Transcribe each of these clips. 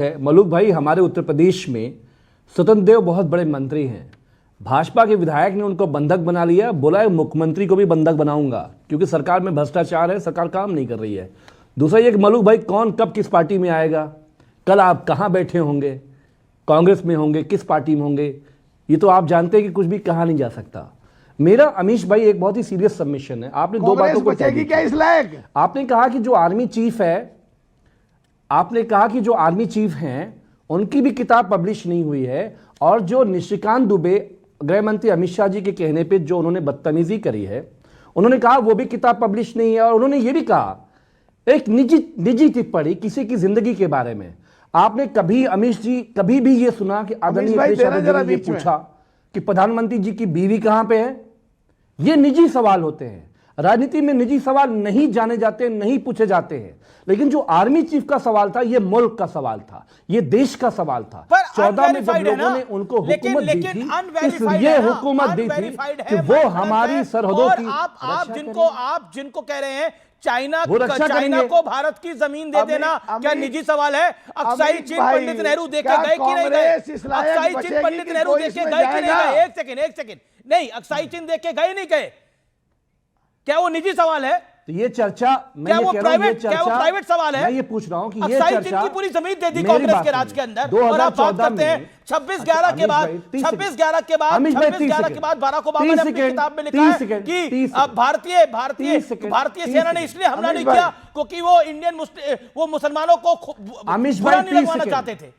मलूक भाई, हमारे उत्तर प्रदेश में स्वतंत्र देव बहुत बड़े मंत्री हैं। भाजपा के विधायक ने उनको बंधक बना लिया, बोला है मुख्यमंत्री को भी बंधक बनाऊंगा क्योंकि सरकार में भ्रष्टाचार है, सरकार काम नहीं कर रही है। दूसरा ये कि मलूक भाई कौन कब किस पार्टी में आएगा, कल आप कहाँ बैठे होंगे, कांग्रेस में होंगे, किस पार्टी में होंगे, ये तो आप जानते हैं कि कुछ भी कहा नहीं जा सकता। मेरा अमीश भाई एक बहुत ही सीरियस सबमिशन है। आपने दो बातों को क्या इस लायक? आपने कहा कि जो आर्मी चीफ है, आपने कहा कि जो आर्मी चीफ हैं उनकी भी किताब पब्लिश नहीं हुई है, और जो निशिकांत दुबे गृह मंत्री अमित शाह जी के कहने पे जो उन्होंने बदतमीजी करी है, उन्होंने कहा वो भी किताब पब्लिश नहीं है। और उन्होंने ये भी कहा एक निजी टिप्पणी किसी की जिंदगी के बारे में। आपने कभी अमित जी कभी भी ये सुना कि आदरणीय ने पूछा कि प्रधानमंत्री जी की बीवी कहां पे है? ये निजी सवाल होते हैं, राजनीति में निजी सवाल नहीं जाने जाते, नहीं पूछे जाते हैं। लेकिन जो आर्मी चीफ का सवाल था, ये मुल्क का सवाल था, ये देश का सवाल था। 14 में जब लोगों ने उनको हुकूमत दी थी, इसलिए हुकूमत दी थी कि वो हमारी सरहदों की आप जिनको कह रहे हैं चाइना को भारत की जमीन दे देना, क्या निजी सवाल है? अक्साई चीन पंडित नेहरू देखे गए कि नहीं गए? अक्साई चीन पंडित नेहरू देखे गए कि नहीं गए? एक सेकंड नहीं, अक्साई चीन देखे गए नहीं गए, क्या वो निजी सवाल है? तो ये चर्चा क्या वो प्राइवेट सवाल है? मैं ये पूछ रहा हूं कि ये चर्चा की पूरी जमीन दे दी कांग्रेस के राज के अंदर, और आप बात करते हैं 26/11 के बाद 26/11 के बाद बाराक ओबामा ने अपनी किताब में लिखा है कि भारतीय सेना ने इसलिए हमला नहीं किया क्योंकि वो मुसलमानों को बुरा नहीं लगवाना चाहते थे।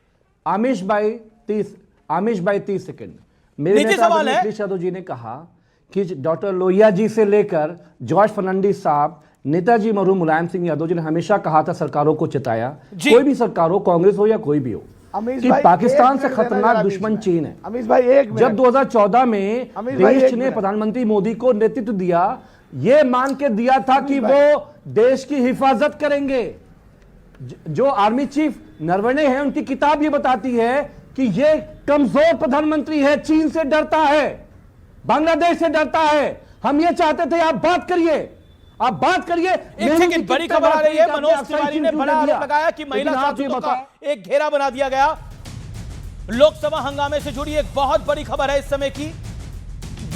आमिश भाई 30 सेकंड। मेरे निजी सवाल है। अखिलेश यादव जी ने कहा कि डॉक्टर लोहिया जी से लेकर जॉर्ज फर्नांडिस साहब, नेताजी मरहूम मुलायम सिंह यादव जी ने हमेशा कहा था, सरकारों को चिताया, कोई भी सरकार हो, कांग्रेस हो या कोई भी हो, कि पाकिस्तान से खतरनाक दुश्मन चीन है। अमीश भाई जब 2014 में देश ने प्रधानमंत्री मोदी को नेतृत्व दिया, ये मान के दिया था कि वो देश की हिफाजत करेंगे। जो आर्मी चीफ नरवणे हैं, उनकी किताब ये बताती है कि ये कमजोर प्रधानमंत्री है, चीन से डरता है, बांग्लादेश से डरता है। हम ये चाहते थे आप बात करिए। एक सेकंड, बड़ी खबर आ रही है, मनोज तिवारी ने बड़ा आरोप लगाया कि महिला सांसदों का एक घेरा बना दिया गया। लोकसभा हंगामे से जुड़ी एक बहुत बड़ी खबर है इस समय की।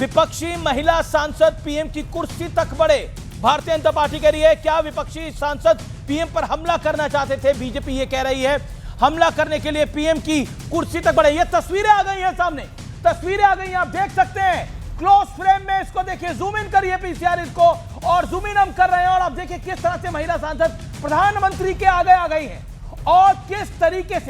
विपक्षी महिला सांसद पीएम की कुर्सी तक बढ़े। भारतीय जनता पार्टी कह रही है क्या विपक्षी सांसद पीएम पर हमला करना चाहते थे? बीजेपी ये कह रही है हमला करने के लिए पीएम की कुर्सी तक बढ़े। ये तस्वीरें आ गई हैं सामने, तस्वीरें आ गई हैं, आप देख सकते हैं क्लोज फ्रेम में। इसको देखिए, जूम इन करिए पीसीआर इसको, और जूम इन हम कर रहे हैं, और आप देखिए किस तरह से महिला सांसद प्रधानमंत्री के आगे आ गई हैं, और किस तरीके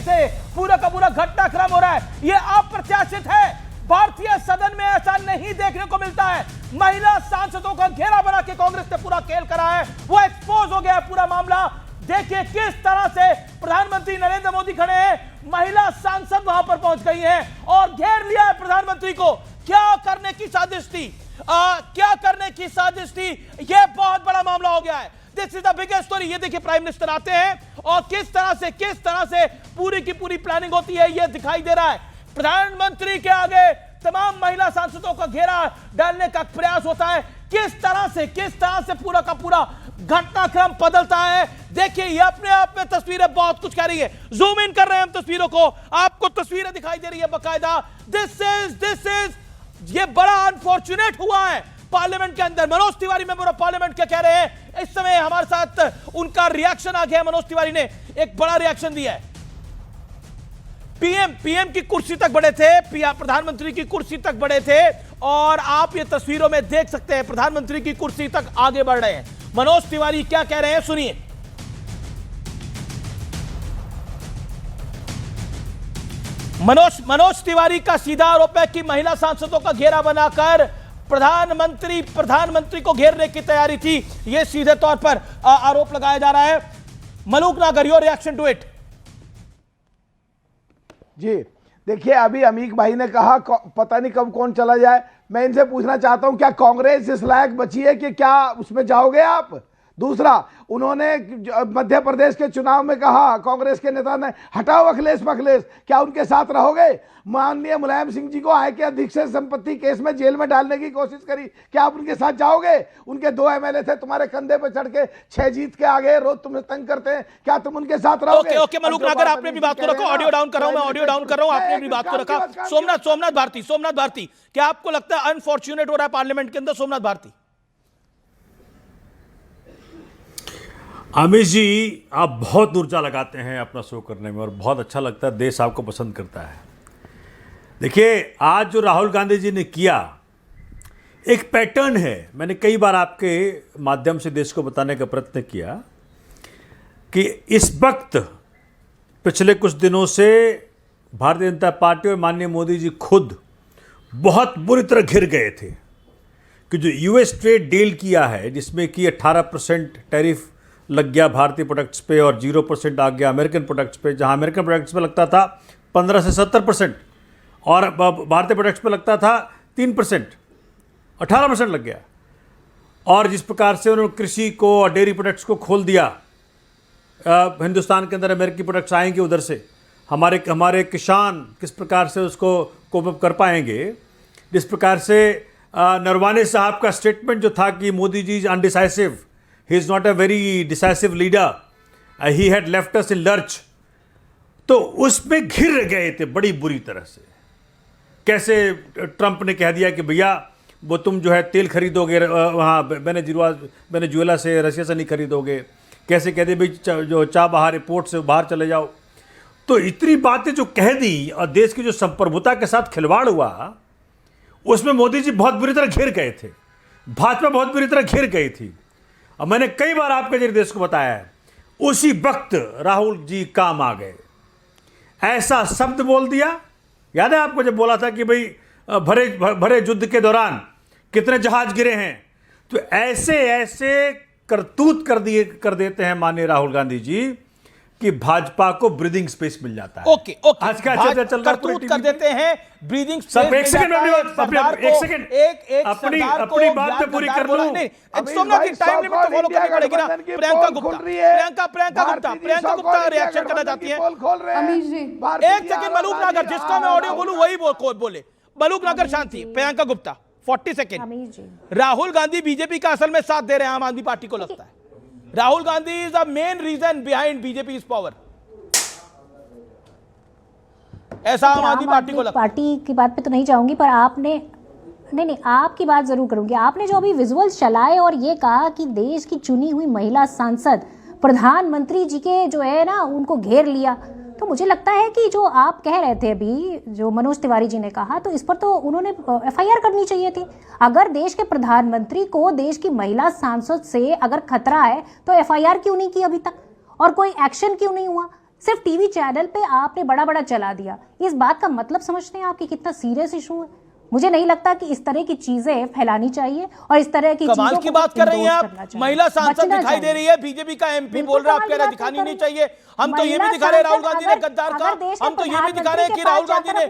से पूरा का पूरा घटनाक्रम हो रहा है। यह अप्रत्याशित है, भारतीय सदन में ऐसा नहीं देखने को मिलता है। महिला सांसदों का घेरा बना के कांग्रेस ने पूरा खेल करा है, वो एक्सपोज हो गया है पूरा मामला। देखिए किस तरह से प्रधानमंत्री नरेंद्र मोदी खड़े हैं, महिला सांसद वहां पर पहुंच गई हैं और घेर लिया है प्रधानमंत्री को। क्या करने की साजिश थी? यह बहुत बड़ा मामला हो गया है। This is the biggest story. ये देखिए प्राइम मिनिस्टर आते हैं और किस तरह से पूरी की पूरी प्लानिंग होती है, यह दिखाई दे रहा है। प्रधानमंत्री के आगे तमाम महिला सांसदों का घेरा डालने का प्रयास होता है। किस तरह से पूरा का पूरा घटनाक्रम बदलता है। देखिए ये अपने आप में तस्वीरें बहुत कुछ कह रही है। जूम इन कर रहे हैं हम तस्वीरों को, आपको तस्वीरें दिखाई दे रही है बकायदा। दिस इज ये बड़ा अनफॉर्चुनेट हुआ है पार्लियामेंट के अंदर। Manoj Tiwari member of parliament क्या कह रहे हैं इस समय हमारे साथ, उनका रिएक्शन आ गया। मनोज तिवारी ने एक बड़ा रिएक्शन दिया है। पीएम की कुर्सी तक बढ़े थे, प्रधानमंत्री की कुर्सी तक बढ़े थे, और आप ये तस्वीरों में देख सकते हैं प्रधानमंत्री की कुर्सी तक आगे बढ़ रहे हैं। मनोज तिवारी क्या कह रहे हैं सुनिए। मनोज तिवारी का सीधा आरोप है कि महिला सांसदों का घेरा बनाकर प्रधानमंत्री को घेरने की तैयारी थी। यह सीधे तौर पर आरोप लगाया जा रहा है। मलूक नागर, योर रिएक्शन टू इट। जी देखिए, अभी अमीक भाई ने कहा पता नहीं कब कौन चला जाए। मैं इनसे पूछना चाहता हूं क्या कांग्रेस इस लायक बची है कि क्या उसमें जाओगे आप? दूसरा, उन्होंने मध्य प्रदेश के चुनाव में कहा, कांग्रेस के नेता ने, हटाओ अखिलेश मखिलेश, क्या उनके साथ रहोगे? माननीय मुलायम सिंह जी को आय के अधिक से संपत्ति केस में जेल में डालने की कोशिश करी, क्या आप उनके साथ जाओगे? उनके 2 एमएलए थे, तुम्हारे कंधे पे चढ़ के 6 जीत के आ गए, रोज तुम्हें तंग करते हैं, क्या तुम उनके साथ रहोगे? ओके मलूक नागर, आपने अपनी बात को रखो, ऑडियो डाउन कर रहा हूं मैं, ऑडियो डाउन कर रहा हूं, आपने अपनी बात को रखा। सोमनाथ भारती, क्या आपको लगता है अनफॉर्चुनेट हो रहा है पार्लियामेंट के अंदर? सोमनाथ भारती, आमिर जी, आप बहुत ऊर्जा लगाते हैं अपना शो करने में और बहुत अच्छा लगता है, देश आपको पसंद करता है। देखिए, आज जो राहुल गांधी जी ने किया, एक पैटर्न है। मैंने कई बार आपके माध्यम से देश को बताने का प्रयत्न किया कि इस वक्त पिछले कुछ दिनों से भारतीय जनता पार्टी और माननीय मोदी जी खुद बहुत बुरी तरह घिर गए थे कि जो यूएस ट्रेड डील किया है, जिसमें कि 18% टैरिफ लग गया भारतीय प्रोडक्ट्स पे और 0% आ गया अमेरिकन प्रोडक्ट्स पे, जहां अमेरिकन प्रोडक्ट्स पे लगता था 15 से 70% और भारतीय प्रोडक्ट्स पे लगता था 3%, 18% लग गया। और जिस प्रकार से उन्होंने कृषि को और डेयरी प्रोडक्ट्स को खोल दिया, हिंदुस्तान के अंदर अमेरिकी प्रोडक्ट्स आएंगे उधर से, हमारे किसान किस प्रकार से उसको कोप अप कर पाएंगे। जिस प्रकार से नरवाने साहब का स्टेटमेंट जो था कि Modi ji is undecisive, he is not a very decisive leader, he had left us in lurch, तो उसमें घिर गए थे बड़ी बुरी तरह से। कैसे ट्रंप ने कह दिया कि भैया वो तुम जो है तेल खरीदोगे वहाँ वेनेजुएला से, रशिया से नहीं खरीदोगे। कैसे कह दिया भाई जो चाबहार पोर्ट से बाहर चले जाओ। तो इतनी बातें जो कह दी और देश की जो संप्रभुता के साथ खिलवाड़ हुआ, उसमें मोदी जी बहुत बुरी तरह घिर गए थे, भाजपा बहुत बुरी तरह घिर गई थी। और मैंने कई बार आपके जरिए देश को बताया है, उसी वक्त राहुल जी काम आ गए, ऐसा शब्द बोल दिया। याद है आपको जब बोला था कि भाई भरे युद्ध के दौरान कितने जहाज गिरे हैं। तो ऐसे करतूत कर देते हैं माननीय राहुल गांधी जी कि भाजपा को ब्रीदिंग स्पेस मिल जाता है। ओके आज क्या चर्चा चल रहा है? करतूत कर देते हैं, ब्रीदिंग स्पेस। सब एक सेकंड अपनी बात पे पूरी कर लूं। सोमनाथ की टाइम लिमिट तो फॉलो करनी पड़ेगी ना। प्रियंका गुप्ता रिएक्शन करना चाहती है। एक सेकंड मलूक नागर, जिसका मैं ऑडियो बोलूं वही बोले। मलूक नागर शांति। प्रियंका गुप्ता 40 सेकंड। राहुल गांधी बीजेपी का असल में साथ दे रहे हैं आम आदमी पार्टी को लगता है। Rahul Gandhi is the main reason behind BJP power, ऐसा आम आदमी पार्टी को लगता है। पार्टी की बात पे तो नहीं जाऊंगी, पर आपने नहीं आपकी बात जरूर करूंगी। आपने जो अभी विजुअल्स चलाए और ये कहा कि देश की चुनी हुई महिला सांसद प्रधानमंत्री जी के जो है ना उनको घेर लिया, तो मुझे लगता है कि जो आप कह रहे थे अभी, जो मनोज तिवारी जी ने कहा, तो इस पर तो उन्होंने एफआईआर करनी चाहिए थी। अगर देश के प्रधानमंत्री को देश की महिला सांसद से अगर खतरा है तो एफआईआर क्यों नहीं की अभी तक, और कोई एक्शन क्यों नहीं हुआ? सिर्फ टीवी चैनल पे आपने बड़ा चला दिया। इस बात का मतलब समझते हैं आप कि कितना सीरियस इशू है? मुझे नहीं लगता कि इस तरह की चीजें फैलानी चाहिए और इस तरह की कमाल की बात कर रही हैं आप। महिला सांसद दिखाई दे रही है, बीजेपी का एमपी बोल रहा है आप कह रहे दिखानी नहीं चाहिए। हम तो ये भी दिखा रहे राहुल गांधी ने गद्दार का, हम तो ये भी दिखा रहे हैं कि राहुल गांधी ने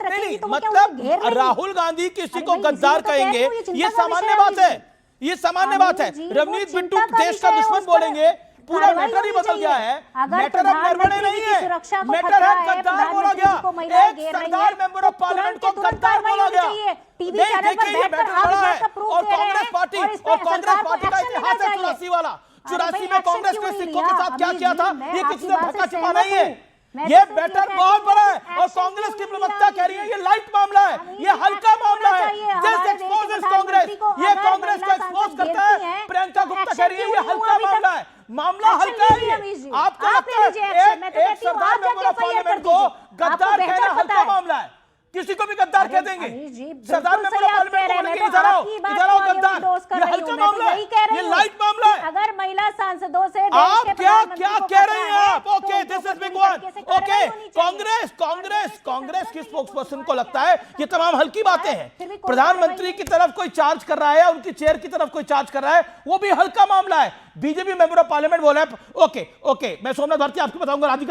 नहीं, मतलब राहुल गांधी किसी को गद्दार कहेंगे ये सामान्य बात है, ये सामान्य बात है। रवनीत बिट्टू देश का दुश्मन बोलेंगे, पूरा मैटर ही बदल गया है। मैटर अब नरवणे नहीं है, मैटर है गद्दार बोला गया। एक सरदार मेंबर ऑफ पार्लियामेंट को गद्दार बोला गया। देखिए ये मैटर बड़ा है। और कांग्रेस पार्टी का इतिहास है 84 वाला। 84 में कांग्रेस के सिक्कों के साथ क्या किया था ये किसी ने ढका छिपा नहीं है। ये मैटर बहुत बड़ा है और कांग्रेस की प्रवक्ता कह रही है ये लाइट मामला है, ये हल्का मामला है। दिस एक्सपोजेस कांग्रेस, ये कांग्रेस को एक्सपोज करता है। प्रियंका गुप्ता कह रही है ये हल्का मामला है, मामला हल्का है। आपको लगता है एक सरदार मेंबर ऑफ पार्लियामेंट को गद्दार कहना हल्का मामला है? किसी को भी गद्दार कह देंगे। सरदार मेंबर ऑफ पार्लियामेंट को बोलेंगे इधर आओ गद्दार, ये हल्का मामला है, ये लाइट मामला है। अगर महिला सांसदों से आप क्या कह रही हैं आप? Okay, this is big one. Okay, Congress की स्पोक्सपर्सन को लगता है ये तमाम हल्की बातें हैं। प्रधानमंत्री की तरफ कोई चार्ज कर रहा है, उनकी चेयर की तरफ कोई चार्ज कर रहा है, वो भी हल्का मामला है। बीजेपी मेंबर ऑफ पार्लियामेंट बोला है। ओके, मैं सोमनाथ भारती आपको बताऊंगा राधिका